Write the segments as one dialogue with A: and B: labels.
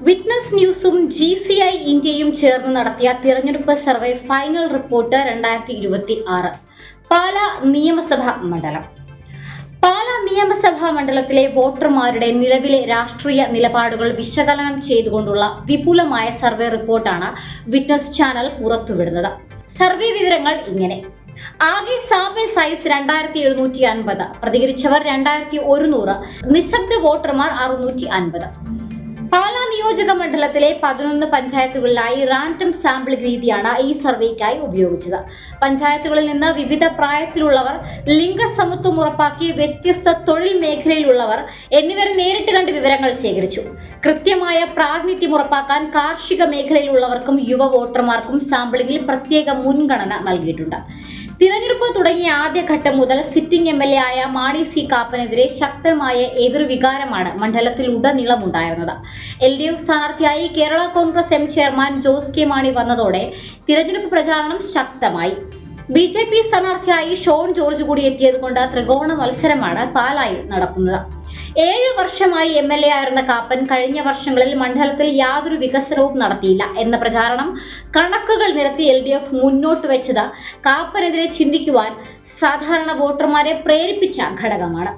A: Witness ന്യൂസും GCI ഇന്ത്യയും ചേർന്ന് നടത്തിയ തിരഞ്ഞെടുപ്പ് സർവേ ഫൈനൽ റിപ്പോർട്ട് 2026 പാലാ നിയമസഭാ മണ്ഡലം. പാലാ നിയമസഭാ മണ്ഡലത്തിലെ വോട്ടർമാരുടെ നിലവിലെ രാഷ്ട്രീയ നിലപാടുകൾ വിശകലനം ചെയ്തുകൊണ്ടുള്ള വിപുലമായ സർവേ റിപ്പോർട്ടാണ് വിറ്റ്നസ് ചാനൽ പുറത്തുവിടുന്നത്. സർവേ വിവരങ്ങൾ ഇങ്ങനെ: ആകെ സാമ്പിൾ സൈസ് 2750, പ്രതികരിച്ചവർ 2100, നിശബ്ദ വോട്ടർമാർ 650. പാലാ നിയോജക മണ്ഡലത്തിലെ 11 പഞ്ചായത്തുകളിലായി റാൻഡം സാമ്പിളിംഗ് രീതിയാണ് ഈ സർവേക്കായി ഉപയോഗിച്ചത്. പഞ്ചായത്തുകളിൽ നിന്ന് വിവിധ പ്രായത്തിലുള്ളവർ, ലിംഗസമത്വം ഉറപ്പാക്കി വ്യത്യസ്ത തൊഴിൽ മേഖലയിലുള്ളവർ എന്നിവരെ നേരിട്ട് കണ്ട് വിവരങ്ങൾ ശേഖരിച്ചു. കൃത്യമായ പ്രാതിനിധ്യം ഉറപ്പാക്കാൻ കാർഷിക മേഖലയിലുള്ളവർക്കും യുവ വോട്ടർമാർക്കും സാമ്പിളിംഗിൽ പ്രത്യേക മുൻഗണന നൽകിയിട്ടുണ്ട്. തിരഞ്ഞെടുപ്പ് തുടങ്ങിയ ആദ്യഘട്ടം മുതൽ സിറ്റിംഗ് MLA ആയ മാണി സി കാപ്പനെതിരെ ശക്തമായ എതിർവികാരമാണ് മണ്ഡലത്തിലുടനീളം ഉണ്ടായിരുന്നത്. LDF സ്ഥാനാർത്ഥിയായി Kerala Congress M chairman Jose K Mani വന്നതോടെ തിരഞ്ഞെടുപ്പ് പ്രചാരണം ശക്തമായി. BJP സ്ഥാനാർത്ഥിയായി ഷോൺ ജോർജ് കൂടി എത്തിയതുകൊണ്ട് ത്രികോണ മത്സരമാണ് പാലായിൽ നടക്കുന്നത്. 7 വർഷമായി MLA ആയിരുന്ന കാപ്പൻ കഴിഞ്ഞ വർഷങ്ങളിൽ മണ്ഡലത്തിൽ യാതൊരു വികസനവും നടത്തിയില്ല എന്ന പ്രചാരണം കണക്കുകൾ നിരത്തി LDF മുന്നോട്ട് വെച്ചത് കാപ്പനെതിരെ ചിന്തിക്കുവാൻ സാധാരണ വോട്ടർമാരെ പ്രേരിപ്പിച്ച ഘടകമാണ്.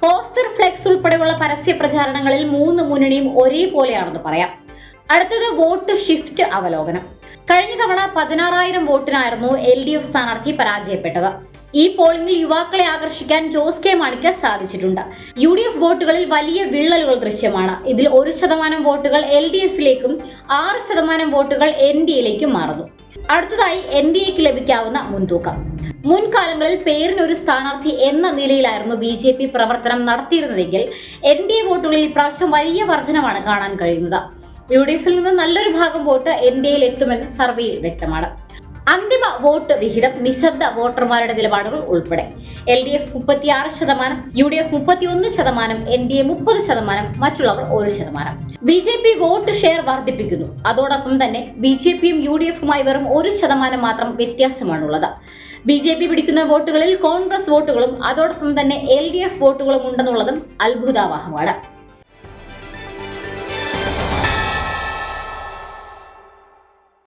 A: പോസ്റ്റർ, ഫ്ലെക്സ് ഉൾപ്പെടെയുള്ള പരസ്യ പ്രചാരണങ്ങളിൽ 3 മുന്നണിയും ഒരേപോലെയാണെന്ന് പറയാം. അടുത്തത് വോട്ട് ഷിഫ്റ്റ് അവലോകനം. കഴിഞ്ഞ തവണ 16,000 വോട്ടിനായിരുന്നു LDF സ്ഥാനാർത്ഥി പരാജയപ്പെട്ടത്. ഈ പോളിംഗിൽ യുവാക്കളെ ആകർഷിക്കാൻ ജോസ് കെ മാണിക്ക് സാധിച്ചിട്ടുണ്ട്. UDF വോട്ടുകളിൽ വലിയ വിള്ളലുകൾ ദൃശ്യമാണ്. ഇതിൽ 1% വോട്ടുകൾ LDFിലേക്കും 6% വോട്ടുകൾ NDAയിലേക്കും മാറുന്നു. അടുത്തതായി NDAക്ക് ലഭിക്കാവുന്ന മുൻതൂക്കം. മുൻകാലങ്ങളിൽ പേരിനൊരു സ്ഥാനാർത്ഥി എന്ന നിലയിലായിരുന്നു BJP പ്രവർത്തനം നടത്തിയിരുന്നതെങ്കിൽ NDA വോട്ടുകളിൽ ഇപ്രാവശ്യം വലിയ വർധനമാണ് കാണാൻ കഴിയുന്നത്. UDFിൽ നിന്ന് നല്ലൊരു ഭാഗം വോട്ട് NDAയിൽ എത്തുമെന്ന് സർവേയിൽ വ്യക്തമാണ്. അന്തിമ വോട്ട് വിഹിതം, നിശബ്ദ വോട്ടർമാരുടെ നിലപാടുകൾ ഉൾപ്പെടെ LDF 36%, UDF 31%, NDA 30%, മറ്റുള്ളവർ 1%. BJP വോട്ട് ഷെയർ വർദ്ധിപ്പിക്കുന്നു. അതോടൊപ്പം തന്നെ BJPയും UDFുമായി വെറും 1% മാത്രം വ്യത്യാസമാണുള്ളത്. BJP പിടിക്കുന്ന വോട്ടുകളിൽ കോൺഗ്രസ് വോട്ടുകളും അതോടൊപ്പം തന്നെ LDF വോട്ടുകളും ഉണ്ടെന്നുള്ളതും അത്ഭുതാവഹമാണ്.